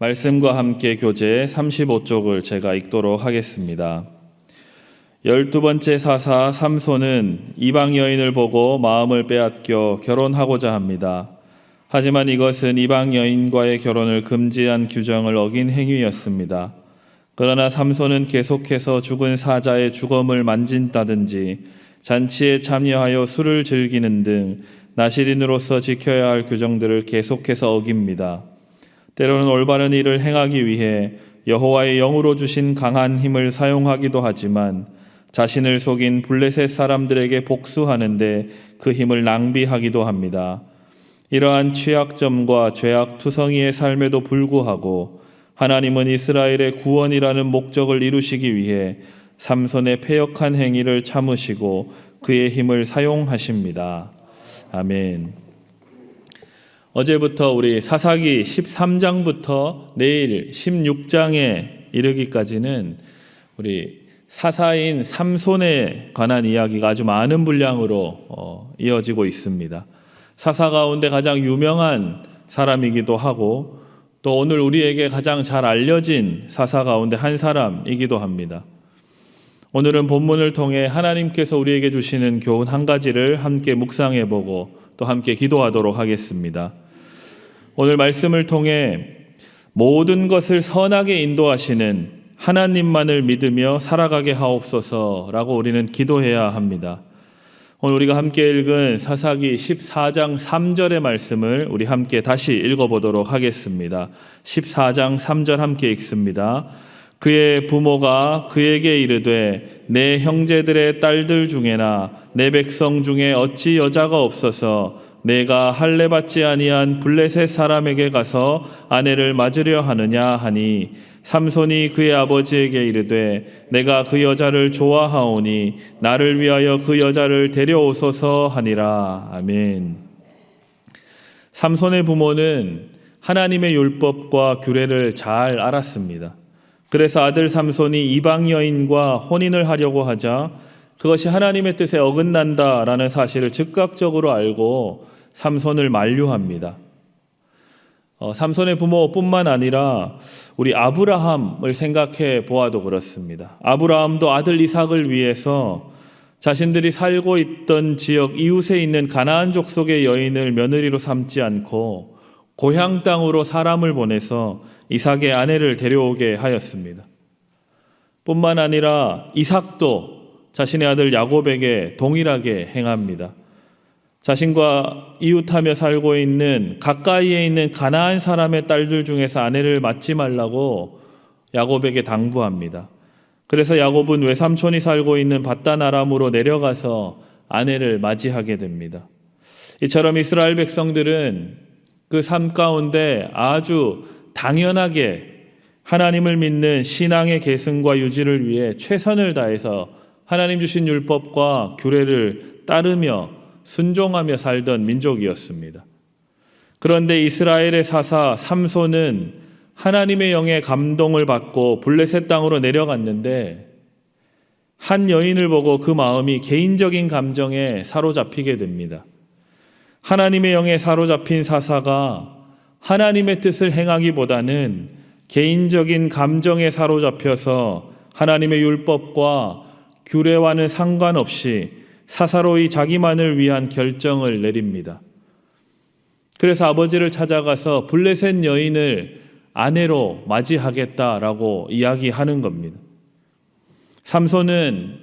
말씀과 함께 교재 35쪽을 제가 읽도록 하겠습니다. 12번째 사사 삼손은 이방 여인을 보고 마음을 빼앗겨 결혼하고자 합니다. 하지만 이것은 이방 여인과의 결혼을 금지한 규정을 어긴 행위였습니다. 그러나 삼손은 계속해서 죽은 사자의 주검을 만진다든지 잔치에 참여하여 술을 즐기는 등 나시린으로서 지켜야 할 규정들을 계속해서 어깁니다. 때로는 올바른 일을 행하기 위해 여호와의 영으로 주신 강한 힘을 사용하기도 하지만 자신을 속인 블레셋 사람들에게 복수하는데 그 힘을 낭비하기도 합니다. 이러한 취약점과 죄악투성이의 삶에도 불구하고 하나님은 이스라엘의 구원이라는 목적을 이루시기 위해 삼손의 패역한 행위를 참으시고 그의 힘을 사용하십니다. 아멘. 어제부터 우리 사사기 13장부터 내일 16장에 이르기까지는 우리 사사인 삼손에 관한 이야기가 아주 많은 분량으로 이어지고 있습니다. 사사 가운데 가장 유명한 사람이기도 하고 또 오늘 우리에게 가장 잘 알려진 사사 가운데 한 사람이기도 합니다. 오늘은 본문을 통해 하나님께서 우리에게 주시는 교훈 한 가지를 함께 묵상해보고 또 함께 기도하도록 하겠습니다. 오늘 말씀을 통해 모든 것을 선하게 인도하시는 하나님만을 믿으며 살아가게 하옵소서라고 우리는 기도해야 합니다. 오늘 우리가 함께 읽은 사사기 14장 3절의 말씀을 우리 함께 다시 읽어보도록 하겠습니다. 14장 3절 함께 읽습니다. 그의 부모가 그에게 이르되 내 형제들의 딸들 중에나 내 백성 중에 어찌 여자가 없어서 내가 할례 받지 아니한 블레셋 사람에게 가서 아내를 맞으려 하느냐 하니 삼손이 그의 아버지에게 이르되 내가 그 여자를 좋아하오니 나를 위하여 그 여자를 데려오소서 하니라. 아멘. 삼손의 부모는 하나님의 율법과 규례를 잘 알았습니다. 그래서 아들 삼손이 이방 여인과 혼인을 하려고 하자 그것이 하나님의 뜻에 어긋난다라는 사실을 즉각적으로 알고 삼손을 만류합니다. 삼손의 부모뿐만 아니라 우리 아브라함을 생각해 보아도 그렇습니다. 아브라함도 아들 이삭을 위해서 자신들이 살고 있던 지역 이웃에 있는 가나안 족속의 여인을 며느리로 삼지 않고 고향 땅으로 사람을 보내서 이삭의 아내를 데려오게 하였습니다. 뿐만 아니라 이삭도 자신의 아들 야곱에게 동일하게 행합니다. 자신과 이웃하며 살고 있는 가까이에 있는 가나안 사람의 딸들 중에서 아내를 맞지 말라고 야곱에게 당부합니다. 그래서 야곱은 외삼촌이 살고 있는 밧단 아람으로 내려가서 아내를 맞이하게 됩니다. 이처럼 이스라엘 백성들은 그 삶 가운데 아주 당연하게 하나님을 믿는 신앙의 계승과 유지를 위해 최선을 다해서 하나님 주신 율법과 규례를 따르며 순종하며 살던 민족이었습니다. 그런데 이스라엘의 사사 삼손은 하나님의 영의 감동을 받고 블레셋 땅으로 내려갔는데 한 여인을 보고 그 마음이 개인적인 감정에 사로잡히게 됩니다. 하나님의 영에 사로잡힌 사사가 하나님의 뜻을 행하기보다는 개인적인 감정에 사로잡혀서 하나님의 율법과 규례와는 상관없이 사사로이 자기만을 위한 결정을 내립니다. 그래서 아버지를 찾아가서 블레셋 여인을 아내로 맞이하겠다라고 이야기하는 겁니다. 삼손은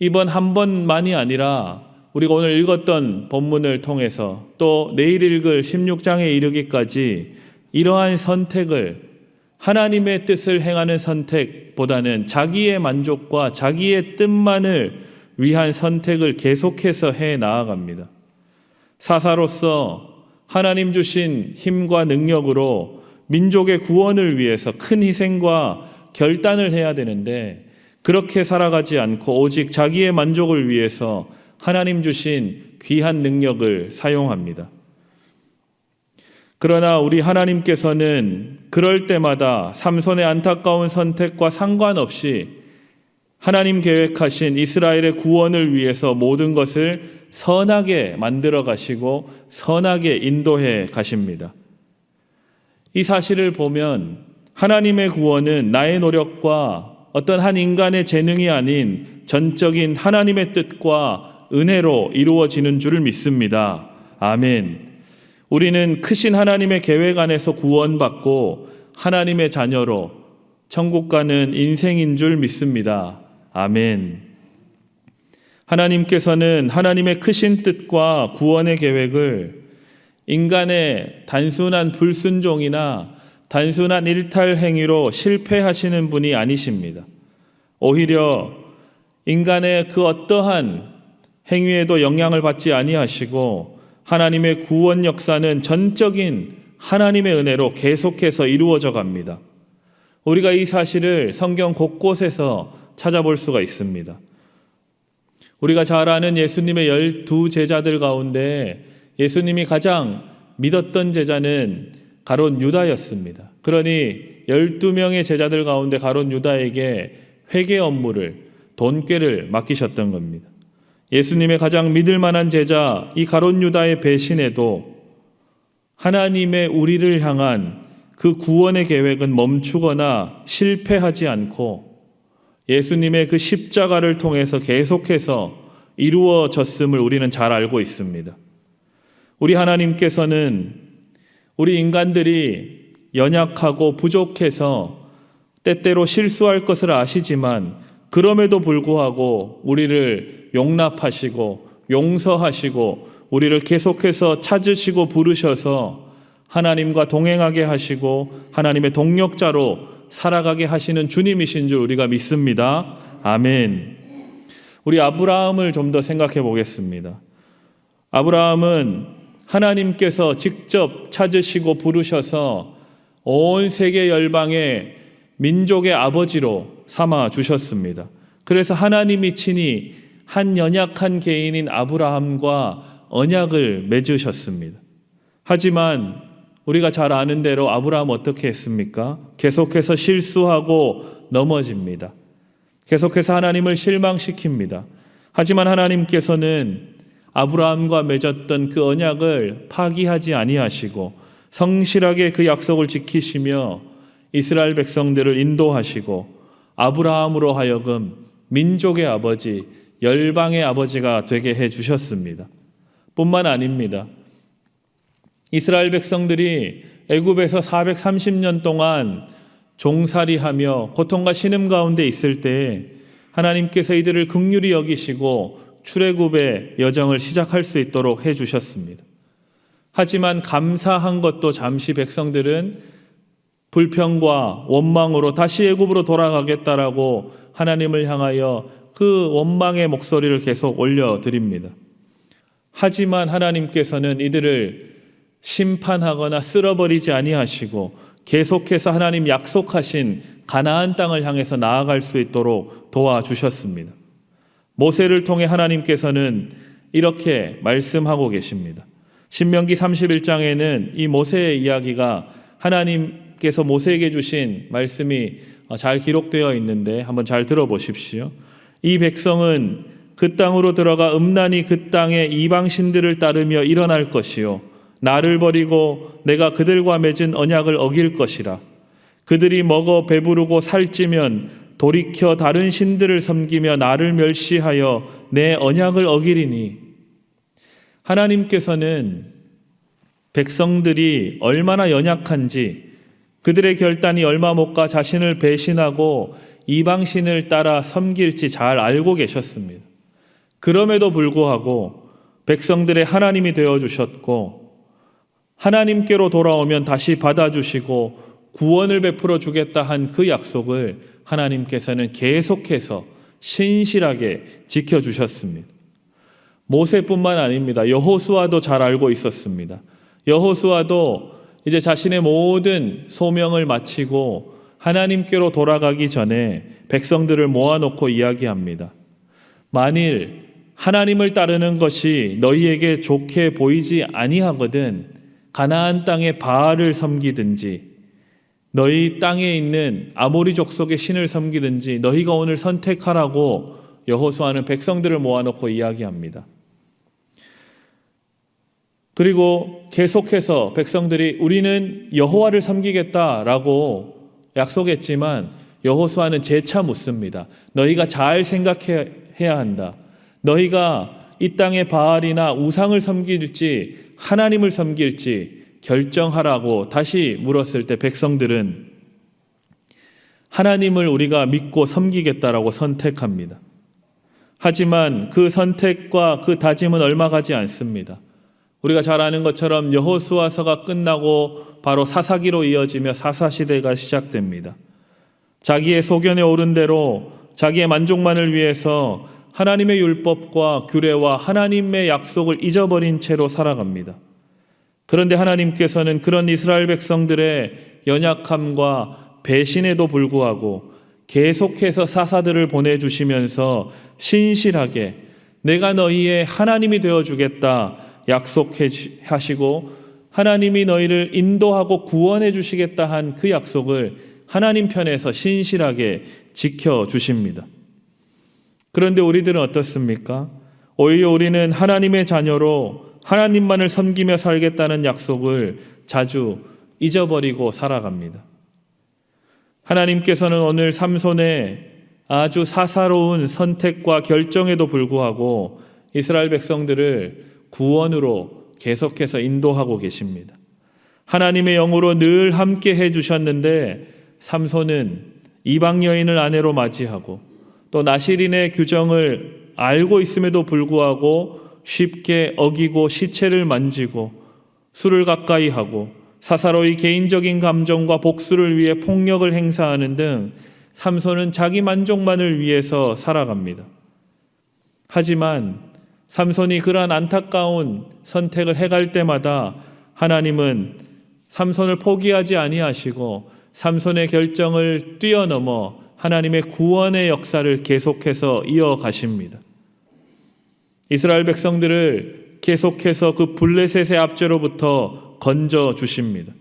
이번 한 번만이 아니라 우리가 오늘 읽었던 본문을 통해서 또 내일 읽을 16장에 이르기까지 이러한 선택을 하나님의 뜻을 행하는 선택보다는 자기의 만족과 자기의 뜻만을 위한 선택을 계속해서 해 나아갑니다. 사사로서 하나님 주신 힘과 능력으로 민족의 구원을 위해서 큰 희생과 결단을 해야 되는데 그렇게 살아가지 않고 오직 자기의 만족을 위해서 하나님 주신 귀한 능력을 사용합니다. 그러나 우리 하나님께서는 그럴 때마다 삼손의 안타까운 선택과 상관없이 하나님 계획하신 이스라엘의 구원을 위해서 모든 것을 선하게 만들어 가시고 선하게 인도해 가십니다. 이 사실을 보면 하나님의 구원은 나의 노력과 어떤 한 인간의 재능이 아닌 전적인 하나님의 뜻과 은혜로 이루어지는 줄을 믿습니다. 아멘. 우리는 크신 하나님의 계획 안에서 구원받고 하나님의 자녀로 천국 가는 인생인 줄 믿습니다. 아멘. 하나님께서는 하나님의 크신 뜻과 구원의 계획을 인간의 단순한 불순종이나 단순한 일탈 행위로 실패하시는 분이 아니십니다. 오히려 인간의 그 어떠한 행위에도 영향을 받지 아니하시고 하나님의 구원 역사는 전적인 하나님의 은혜로 계속해서 이루어져 갑니다. 우리가 이 사실을 성경 곳곳에서 찾아볼 수가 있습니다. 우리가 잘 아는 예수님의 12제자들 가운데 예수님이 가장 믿었던 제자는 가룟 유다였습니다. 그러니 12명의 제자들 가운데 가룟 유다에게 회계 업무를, 돈꾀를 맡기셨던 겁니다. 예수님의 가장 믿을 만한 제자 이 가룟 유다의 배신에도 하나님의 우리를 향한 그 구원의 계획은 멈추거나 실패하지 않고 예수님의 그 십자가를 통해서 계속해서 이루어졌음을 우리는 잘 알고 있습니다. 우리 하나님께서는 우리 인간들이 연약하고 부족해서 때때로 실수할 것을 아시지만 그럼에도 불구하고 우리를 용납하시고 용서하시고 우리를 계속해서 찾으시고 부르셔서 하나님과 동행하게 하시고 하나님의 동력자로 살아가게 하시는 주님이신 줄 우리가 믿습니다. 아멘. 우리 아브라함을 좀 더 생각해 보겠습니다. 아브라함은 하나님께서 직접 찾으시고 부르셔서 온 세계 열방의 민족의 아버지로 삼아 주셨습니다. 그래서 하나님이 친히 한 연약한 개인인 아브라함과 언약을 맺으셨습니다. 하지만 우리가 잘 아는 대로 아브라함 어떻게 했습니까? 계속해서 실수하고 넘어집니다. 계속해서 하나님을 실망시킵니다. 하지만 하나님께서는 아브라함과 맺었던 그 언약을 파기하지 아니하시고 성실하게 그 약속을 지키시며 이스라엘 백성들을 인도하시고 아브라함으로 하여금 민족의 아버지, 열방의 아버지가 되게 해주셨습니다. 뿐만 아닙니다. 이스라엘 백성들이 애굽에서 430년 동안 종살이하며 고통과 신음 가운데 있을 때에 하나님께서 이들을 긍휼히 여기시고 출애굽의 여정을 시작할 수 있도록 해주셨습니다. 하지만 감사한 것도 잠시 백성들은 불평과 원망으로 다시 애굽으로 돌아가겠다라고 하나님을 향하여 그 원망의 목소리를 계속 올려드립니다. 하지만 하나님께서는 이들을 심판하거나 쓸어버리지 아니하시고 계속해서 하나님 약속하신 가나안 땅을 향해서 나아갈 수 있도록 도와주셨습니다. 모세를 통해 하나님께서는 이렇게 말씀하고 계십니다. 신명기 31장에는 이 모세의 이야기가 하나님께서 모세에게 주신 말씀이 잘 기록되어 있는데 한번 잘 들어보십시오. 이 백성은 그 땅으로 들어가 음란히 그 땅의 이방신들을 따르며 일어날 것이요 나를 버리고 내가 그들과 맺은 언약을 어길 것이라. 그들이 먹어 배부르고 살찌면 돌이켜 다른 신들을 섬기며 나를 멸시하여 내 언약을 어기리니. 하나님께서는 백성들이 얼마나 연약한지 그들의 결단이 얼마 못 가 자신을 배신하고 이방신을 따라 섬길지 잘 알고 계셨습니다. 그럼에도 불구하고 백성들의 하나님이 되어주셨고 하나님께로 돌아오면 다시 받아주시고 구원을 베풀어 주겠다 한 그 약속을 하나님께서는 계속해서 신실하게 지켜주셨습니다. 모세뿐만 아닙니다. 여호수아도 잘 알고 있었습니다. 여호수아도 이제 자신의 모든 소명을 마치고 하나님께로 돌아가기 전에 백성들을 모아놓고 이야기합니다. 만일 하나님을 따르는 것이 너희에게 좋게 보이지 아니하거든 가나안 땅의 바알을 섬기든지 너희 땅에 있는 아모리 족속의 신을 섬기든지 너희가 오늘 선택하라고 여호수아는 백성들을 모아놓고 이야기합니다. 그리고 계속해서 백성들이 우리는 여호와를 섬기겠다라고 약속했지만 여호수아는 재차 묻습니다. 너희가 잘 생각해야 한다. 너희가 이 땅의 바알이나 우상을 섬길지 하나님을 섬길지 결정하라고 다시 물었을 때 백성들은 하나님을 우리가 믿고 섬기겠다라고 선택합니다. 하지만 그 선택과 그 다짐은 얼마 가지 않습니다. 우리가 잘 아는 것처럼 여호수아서가 끝나고 바로 사사기로 이어지며 사사시대가 시작됩니다. 자기의 소견에 오른 대로 자기의 만족만을 위해서 하나님의 율법과 규례와 하나님의 약속을 잊어버린 채로 살아갑니다. 그런데 하나님께서는 그런 이스라엘 백성들의 연약함과 배신에도 불구하고 계속해서 사사들을 보내주시면서 신실하게 내가 너희의 하나님이 되어주겠다 약속하시고 하나님이 너희를 인도하고 구원해 주시겠다 한 그 약속을 하나님 편에서 신실하게 지켜주십니다. 그런데 우리들은 어떻습니까? 오히려 우리는 하나님의 자녀로 하나님만을 섬기며 살겠다는 약속을 자주 잊어버리고 살아갑니다. 하나님께서는 오늘 삼손의 아주 사사로운 선택과 결정에도 불구하고 이스라엘 백성들을 구원으로 계속해서 인도하고 계십니다. 하나님의 영으로 늘 함께 해주셨는데 삼손은 이방 여인을 아내로 맞이하고 또 나실인의 규정을 알고 있음에도 불구하고 쉽게 어기고 시체를 만지고 술을 가까이 하고 사사로이 개인적인 감정과 복수를 위해 폭력을 행사하는 등 삼손은 자기 만족만을 위해서 살아갑니다. 하지만 삼손이 그러한 안타까운 선택을 해갈 때마다 하나님은 삼손을 포기하지 아니하시고 삼손의 결정을 뛰어넘어 하나님의 구원의 역사를 계속해서 이어가십니다. 이스라엘 백성들을 계속해서 그 블레셋의 압제로부터 건져 주십니다.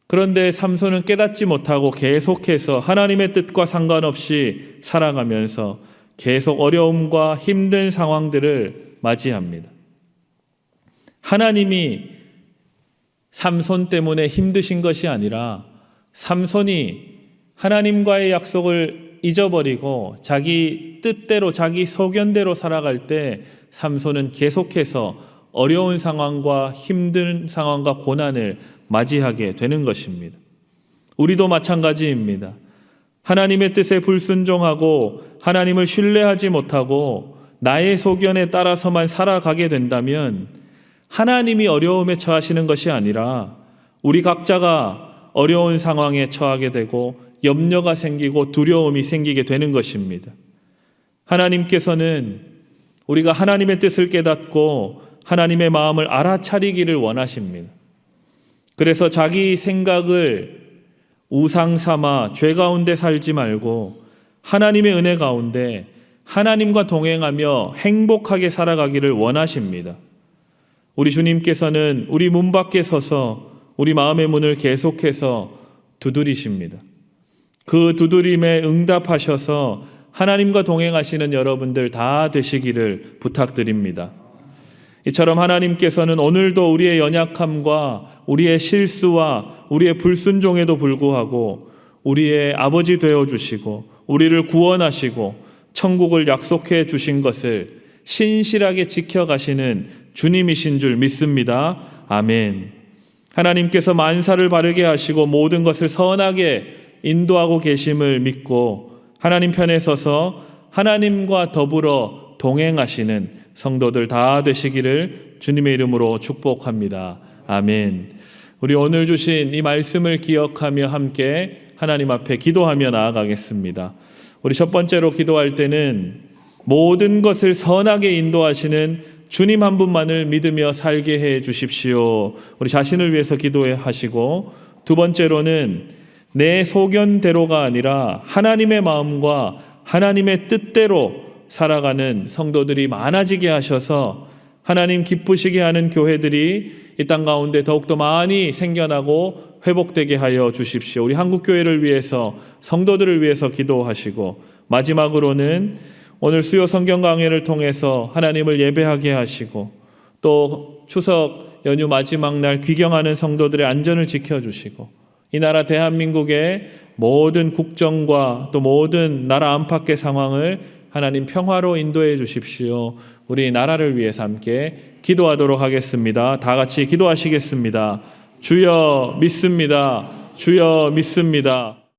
그런데 삼손은 깨닫지 못하고 계속해서 하나님의 뜻과 상관없이 살아가면서 계속 어려움과 힘든 상황들을 맞이합니다. 하나님이 삼손 때문에 힘드신 것이 아니라 삼손이 하나님과의 약속을 잊어버리고 자기 뜻대로 자기 소견대로 살아갈 때 삼손은 계속해서 어려운 상황과 힘든 상황과 고난을 맞이하게 되는 것입니다. 우리도 마찬가지입니다. 하나님의 뜻에 불순종하고 하나님을 신뢰하지 못하고 나의 소견에 따라서만 살아가게 된다면 하나님이 어려움에 처하시는 것이 아니라 우리 각자가 어려운 상황에 처하게 되고 염려가 생기고 두려움이 생기게 되는 것입니다. 하나님께서는 우리가 하나님의 뜻을 깨닫고 하나님의 마음을 알아차리기를 원하십니다. 그래서 자기 생각을 우상 삼아 죄 가운데 살지 말고 하나님의 은혜 가운데 하나님과 동행하며 행복하게 살아가기를 원하십니다. 우리 주님께서는 우리 문 밖에 서서 우리 마음의 문을 계속해서 두드리십니다. 그 두드림에 응답하셔서 하나님과 동행하시는 여러분들 다 되시기를 부탁드립니다. 이처럼 하나님께서는 오늘도 우리의 연약함과 우리의 실수와 우리의 불순종에도 불구하고 우리의 아버지 되어주시고 우리를 구원하시고 천국을 약속해 주신 것을 신실하게 지켜가시는 주님이신 줄 믿습니다. 아멘. 하나님께서 만사를 바르게 하시고 모든 것을 선하게 인도하고 계심을 믿고 하나님 편에 서서 하나님과 더불어 동행하시는 성도들 다 되시기를 주님의 이름으로 축복합니다. 아멘. 우리 오늘 주신 이 말씀을 기억하며 함께 하나님 앞에 기도하며 나아가겠습니다. 우리 첫 번째로 기도할 때는 모든 것을 선하게 인도하시는 주님 한 분만을 믿으며 살게 해 주십시오. 우리 자신을 위해서 기도하시고, 두 번째로는 내 소견대로가 아니라 하나님의 마음과 하나님의 뜻대로 살아가는 성도들이 많아지게 하셔서 하나님 기쁘시게 하는 교회들이 이 땅 가운데 더욱더 많이 생겨나고 회복되게 하여 주십시오. 우리 한국교회를 위해서, 성도들을 위해서 기도하시고, 마지막으로는 오늘 수요 성경 강해를 통해서 하나님을 예배하게 하시고 또 추석 연휴 마지막 날 귀경하는 성도들의 안전을 지켜주시고 이 나라 대한민국의 모든 국정과 또 모든 나라 안팎의 상황을 하나님 평화로 인도해 주십시오. 우리 나라를 위해서 함께 기도하도록 하겠습니다. 다 같이 기도하시겠습니다. 주여 믿습니다. 주여 믿습니다.